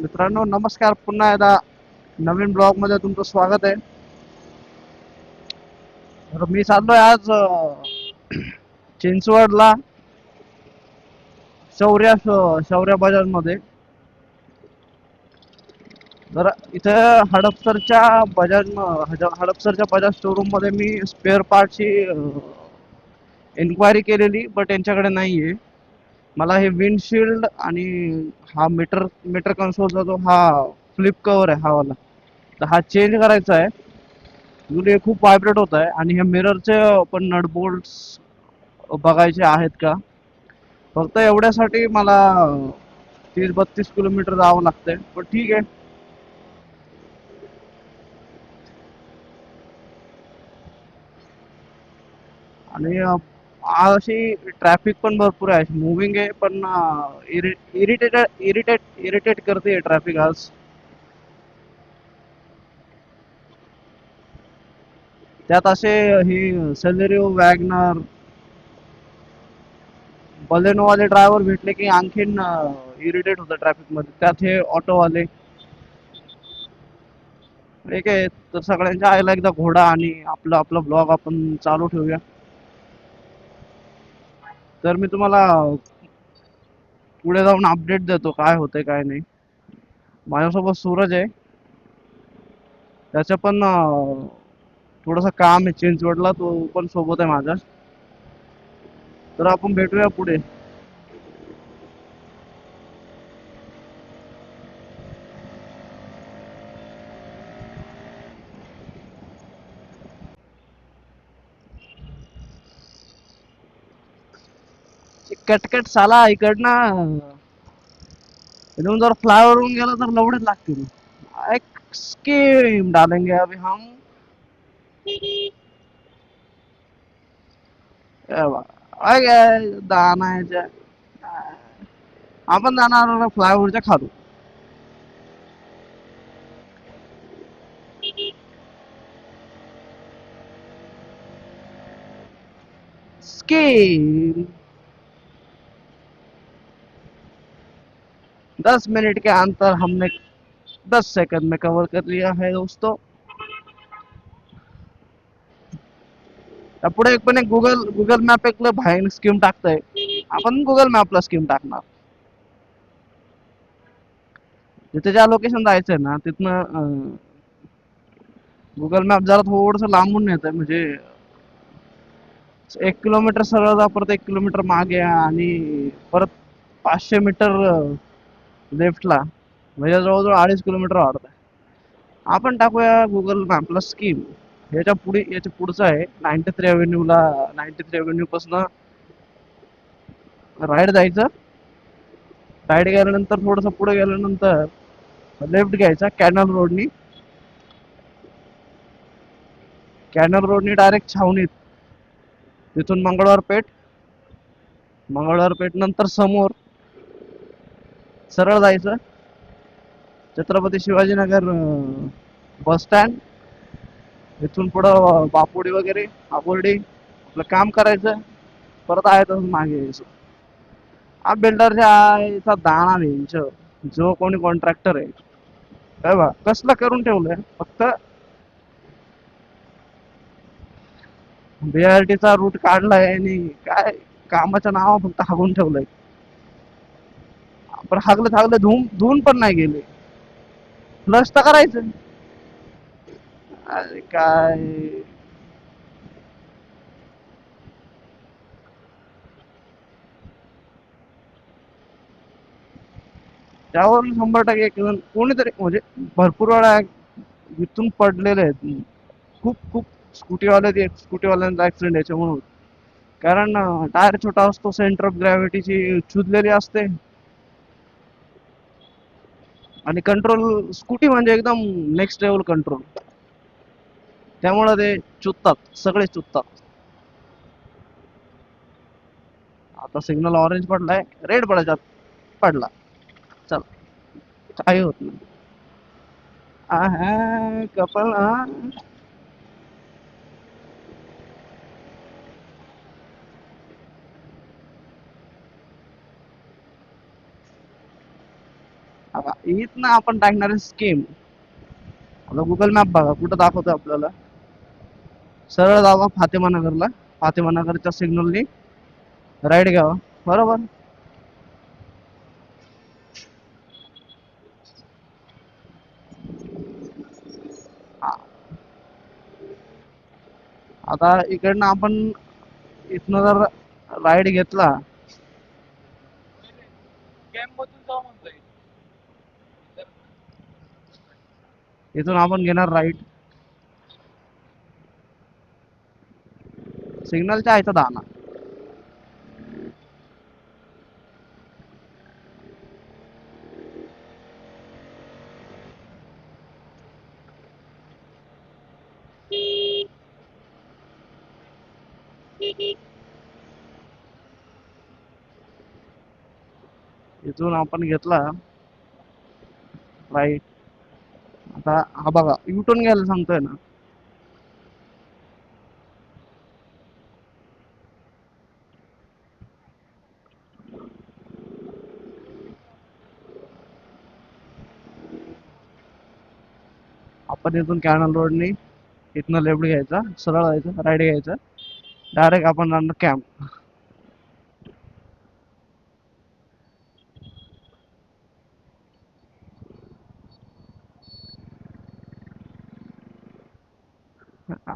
मित्रांनो नमस्कार. पुन्हा एकदा नवीन ब्लॉग मध्ये तुमचं स्वागत आहे. तर मी चाललोय आज चिंचवडला शौर्य बाजार मध्ये. तर इथे हडपसरच्या बजाज शोरूम मध्ये मी स्पेअर पार्टची इन्क्वायरी केलेली, बट यांच्याकडे नाहीये. मला हे विंडशिल्ड आणि हा मीटर मीटर कन्सोलचा जो हा फ्लिप कव्हर आहे हा वाला, तर हा चेंज करायचा आहे. हे खूप व्हायब्रेट होत आहे आणि हे मिररचे पण नट बोल्ट्स बघायचे आहेत का. फक्त एवढ्यासाठी मला 30-32 किलोमीटर जावं लागतंय, पण ठीक आहे. आणि अशी ट्रॅफिक पण भरपूर आहे, मुव्हिंग आहे, पण इरिटेट करते ट्रॅफिक आज. त्यात असे ही सेलेरिओ, वॅगनर, बलेनोवाले ड्रायव्हर भेटले की आणखीन इरिटेट होतं ट्रॅफिक मध्ये. त्यात हे ऑटोवाले. ठीक आहे, तर सगळ्यांच्या आईला एकदा घोडा आणि आपलं आपलं ब्लॉग आपण चालू ठेवूया. तर मी तुम्हाला पुढे जाऊन अपडेट देतो काय होतंय काय नाही. माझ्यासोबत सूरज आहे, त्याचं पण थोडंसं काम आहे चिंचवडला, तो पण सोबत आहे माझ्या. तर आपण भेटूया पुढे. कटकट साला इकडनं इथून जर फ्लायओव्हरहून गेलं तर लवडच लागतील. एक स्कीम डालेंगे अभी हम. दानाच्या आपण जाणार फ्लायओव्हरच्या खालू. स्कीम 10 मिनट के अंतर हमने 10 सेकंड में कवर कर लिया है दोस्तों. पुढे पण एक गुगल गुगल मॅप एक बाहेर स्कीम टाकतंय. आपण गुगल मॅपला स्कीम टाकणार. तिथे ज्या लोकेशन जायचंय ना तिथनं गुगल मॅप जरा थोडस लांबून नेत, म्हणजे 1 किलोमीटर सरळ जा, परत 1 किलोमीटर मागे आणि परत 500 मीटर लेफ्टला, म्हणजे जवळजवळ 2.5 किलोमीटर वाढत. आपण टाकूया गुगल मॅपला स्कीम. याच्या पुढचं आहे 93 अव्हेन्यूला. 93 अव्हेन्यू पासून राईट जायचं. राईट गेल्यानंतर थोडस पुढे गेल्यानंतर लेफ्ट घ्यायचा कॅनल रोडनी डायरेक्ट छावणीत. तिथून मंगळवार पेठ नंतर समोर सरळ जायचं. Chhatrapati Shivajinagar bus stand. इथून पुढं बापुडी वगैरे आबोर्डी आपलं काम करायचं. परत आहे तसं मागे यायचं. हा बिल्डरच्या आईचा दाणा नेंच, जो कोणी कॉन्ट्रॅक्टर आहे काय बा कसलं करून ठेवलंय. फक्त बीआरटीचा रूट काढलाय आणि काय कामाच्या नावा फक्त हागून ठेवलंय. पण हागलं हागलं धुवून पण नाही गेले. फ्लश तर करायचं. अरे काय त्यावर 100% कोणीतरी म्हणजे भरपूर वेळा इथून पडलेले आहेत. खूप खूप स्कूटीवाल्यांचा ऍक्सिडेंट याच्यामुळे. कारण टायर छोटा असतो, सेंटर ऑफ ग्रॅव्हिटीची छुदलेली असते आणि कंट्रोल स्कूटी म्हणजे एकदम नेक्स्ट लेवल कंट्रोल. त्यामुळे ते चुकतात, सगळे चुकतात. आता सिग्नल ऑरेंज पडलाय, रेड पडला. चल, काही होत नाही. आहे कपल. इथनं आपण टाकणार आहे स्कीम. आता गुगल मॅप बघा कुठं दाखवतोय आपल्याला. सरळ जावा फातेमा नगरला. फातेमा नगरच्या सिग्नलनी राईट घ्यावा. बरोबर. आ- आता इकडनं आपण इथनं जर राईट घेतला. इथून आपण घेणार राईट. सिग्नलच्या आहे दाना. इथून आपण घेतला राईट. आता हा बघा युटर्न घ्यायला सांगतोय ना. आपण इथून कॅनल रोडनी इथनं लेफ्ट घ्यायचा, सरळ जायचं, राईट घ्यायचं, डायरेक्ट आपण जाणार कॅम्प.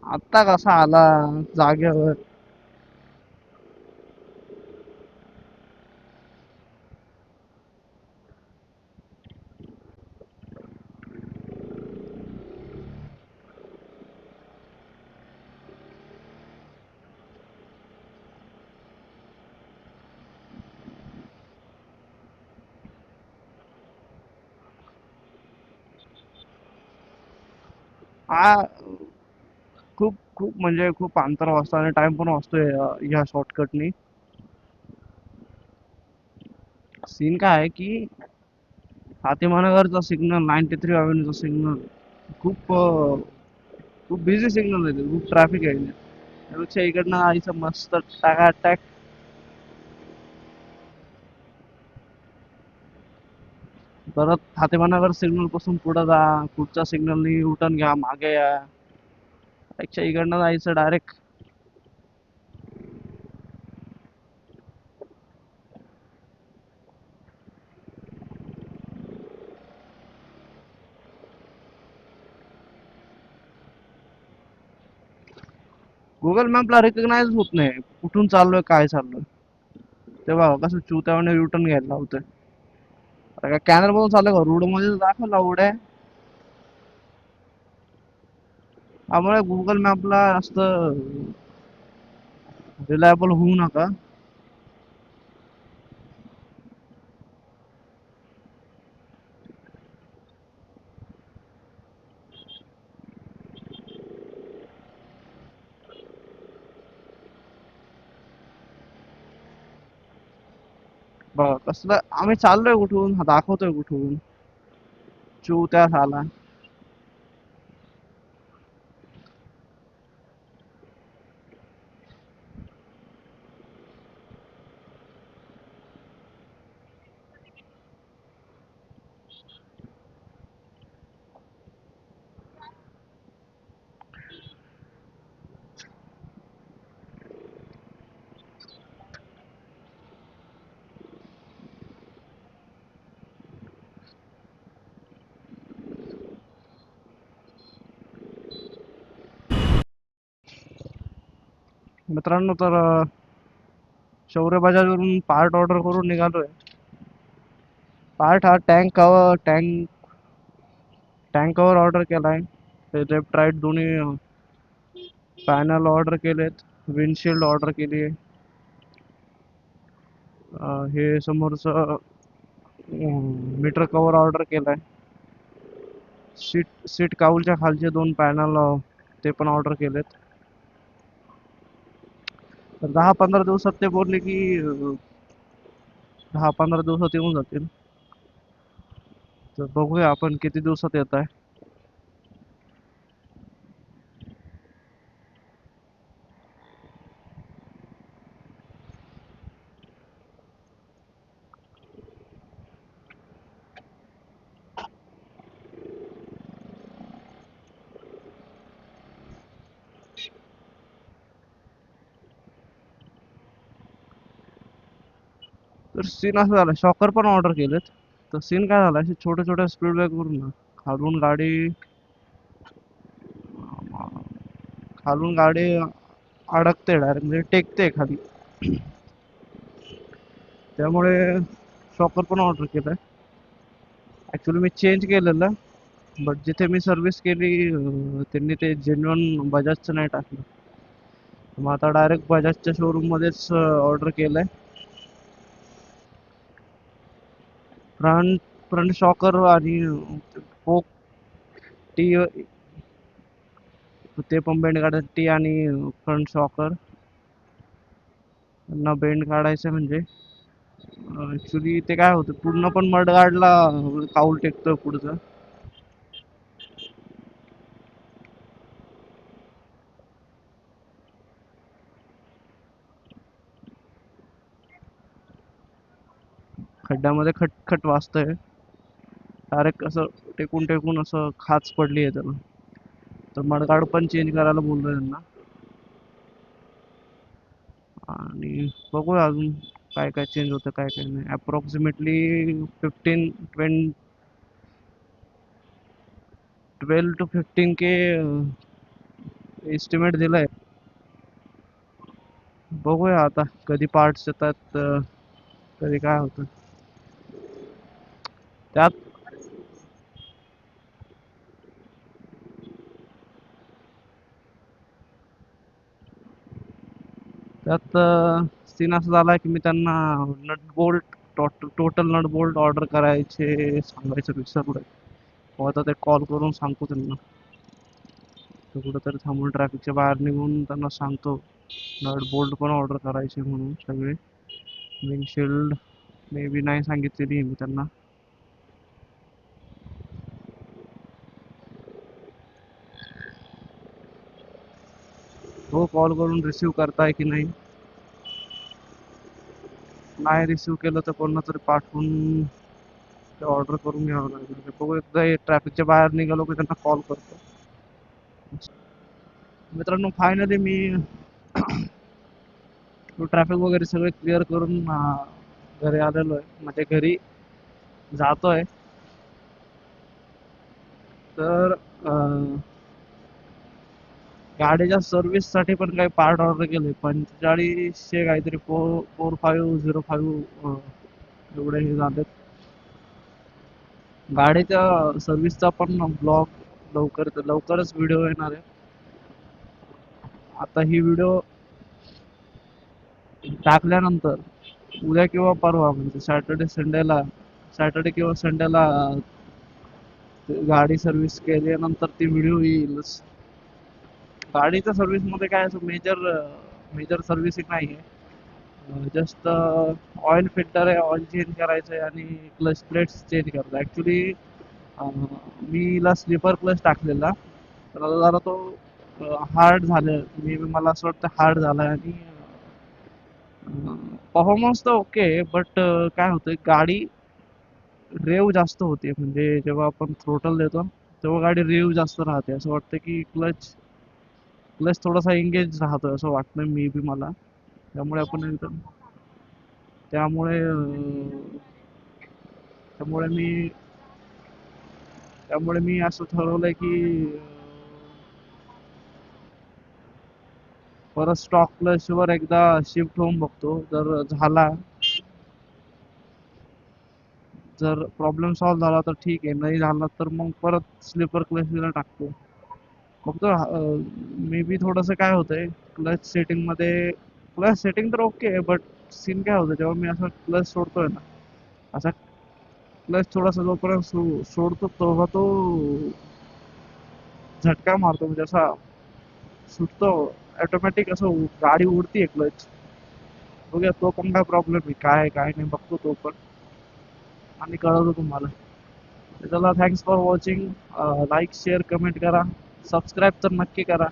आत्ता कसा आला जागेवर. हा खूप खूप म्हणजे खूप अंतर वाचतं आणि टाइम पण वाचतोय ह्या शॉर्टकटनी. सीन काय आहे की फातेमानगरचा सिग्नल 93 अवेन्यूचा सिग्नल खूप खूप बिझी सिग्नल आहे. खूप ट्रॅफिक आहे. त्यापेक्षा इकडनं आईचं मस्त टाका अटॅक. परत फातेमानगर सिग्नल पासून पुढे जा. पुढच्या सिग्नलनी युटर्न घ्या, मागे या. त्यापेक्षा इकडनं जायचं डायरेक्ट. गुगल मॅपला रिकग्नाइज होत नाही कुठून चाललोय काय चाललोय. तेव्हा कसं चुत्याने युटर्न घ्यायला लावतोय. अरे काय कॅनल मधून चाललं का रोड मध्ये दाखवला उड्या. त्यामुळे गुगल मॅपला जास्त रिलायबल होऊ नका. बघा कसलं आम्ही चाललोय कुठून, हा दाखवतोय कुठून. चुत्या झाला. मित्रांनो तर शौर्य बाजारवरून पार्ट ऑर्डर करून निघालोय. पार्ट हा टँक कवर ऑर्डर केलाय. लेफ्ट राईट दोन्ही पॅनल ऑर्डर केलेत. विंडशिल्ड ऑर्डर केली आहे. हे समोरच मीटर कवर ऑर्डर केलाय. सीट काऊलच्या खालचे दोन पॅनल ते पण ऑर्डर केलेत. तर 10-15 दिवसात ते बोलले की 10-15 दिवसात येऊन जातील. तर बघूया आपण किती दिवसात येत आहे. तर सीन असं झाला, शॉकर पण ऑर्डर केलेत. तर सीन काय झाला, असे छोट्या छोट्या स्पीड ब्रेकवरून ना खालून गाडी खालून गाडी अडकते डायरेक्ट, म्हणजे टेकते खाली. त्यामुळे शॉकर पण ऑर्डर केलाय. ॲक्च्युली मी चेंज केलेलं, बट जिथे मी सर्व्हिस केली त्यांनी ते जेन्युइन बजाजचं नाही टाकलं. मग आता डायरेक्ट बजाजच्या शोरूम मध्येच ऑर्डर केलंय. फ्रंट फ्रंट शॉकर आणि फोक टी, ते पण बेंड काढायचं टी आणि फ्रंट शॉकर त्यांना बेंड काढायचं. म्हणजे ऍक्च्युली ते काय होतं, पूर्ण पण मड गार्डला काऊल टेकतं पुढचं. खड्ड्यामध्ये खटखट वाजतंय. डायरेक्ट असं टेकून टेकून असं खाच पडली आहे त्याला. तर मडगार्ड पण चेंज करायला बोललोय त्यांना. आणि बघूया अजून काय काय चेंज होतं काय काय नाही. अप्रॉक्सिमेटली 12 to 15K एस्टिमेट दिलाय. बघूया आता कधी पार्ट्स येतात, कधी काय होतं त्यात. त्यात सीन असं झाला की मी त्यांना nut bolt, total nut bolt order करायचे सांगायचं विसरलोय. मग आता ते कॉल करून सांगतो त्यांना. तर कुठंतरी थांबून ट्रॅफिकच्या बाहेर निघून त्यांना सांगतो नट बोल्ट पण ऑर्डर करायचे म्हणून सगळे. विंडशिल्ड मे बी नाही सांगितलेली मी त्यांना. हो, कॉल करून रिसीव करताय की नाही. नाही रिसीव केलं तर कोणाला तरी पाठवून ते ऑर्डर करून घ्यावं लागेल. बघू, एकदा ट्रॅफिकच्या बाहेर निघालो की त्यांना कॉल करतो. मित्रांनो, फायनली मी ट्रॅफिक वगैरे सगळे क्लिअर करून घरी आलेलो आहे, म्हणजे घरी जातोय. तर गाडीच्या सर्व्हिससाठी पण काही पार्ट ऑर्डर केले. 4500 काहीतरी 4505 एवढे हे झालेत. गाडीच्या सर्व्हिसचा पण ब्लॉग लवकरच व्हिडिओ येणार आहे. आता ही व्हिडिओ टाकल्यानंतर उद्या किंवा परवा, म्हणजे सॅटर्डे किंवा संडेला गाडी सर्व्हिस केल्यानंतर ती व्हिडिओ येईलच. गाडीच्या सर्व्हिस मध्ये काय असं मेजर सर्व्हिसिंग नाही आहे. जस्ट ऑइल फिल्टर आहे, ऑइल चेंज करायचं आहे आणि क्लच प्लेट्स चेंज करायचं. ॲक्च्युली मी हिला स्लीपर क्लच टाकलेला, तर आता जरा तो हार्ड झालं. मला असं वाटतं हार्ड झाला. आणि परफॉर्मन्स तर ओके, बट काय होतं, गाडी रेव जास्त होते. म्हणजे जेव्हा आपण थ्रोटल देतो तेव्हा गाडी रेव जास्त राहते. असं वाटतं की क्लच क्लच थोडासा एंगेज राहतोय असं वाटतं मी बी मला. त्यामुळे आपण एकदम त्यामुळे त्यामुळे मी त्यामुळे मी असं ठरवलंय की परत स्टॉक क्लच वर एकदा शिफ्ट होऊन बघतो. जर प्रॉब्लेम सॉल्व्ह झाला तर ठीक आहे, नाही झाला तर मग परत स्लीपर क्लचला टाकतो. फक्त मे बी थोडंसं काय होतंय, क्लच सेटिंग मध्ये क्लच सेटिंग तर ओके आहे, बट सीन काय होतं जेव्हा मी असा क्लच सोडतोय ना, असा क्लच थोडासा जोपर्यंत सोडतो तेव्हा तो झटका मारतो, म्हणजे असा सुटतो ऑटोमॅटिक, असं गाडी उडतीये क्लच. बघूया तो पण काय प्रॉब्लेम आहे, काय नाही बघतो तो पण आणि कळवतो तुम्हाला. चला, thanks for watching. Like share comment करा, सबस्क्राईब तर नक्की करा.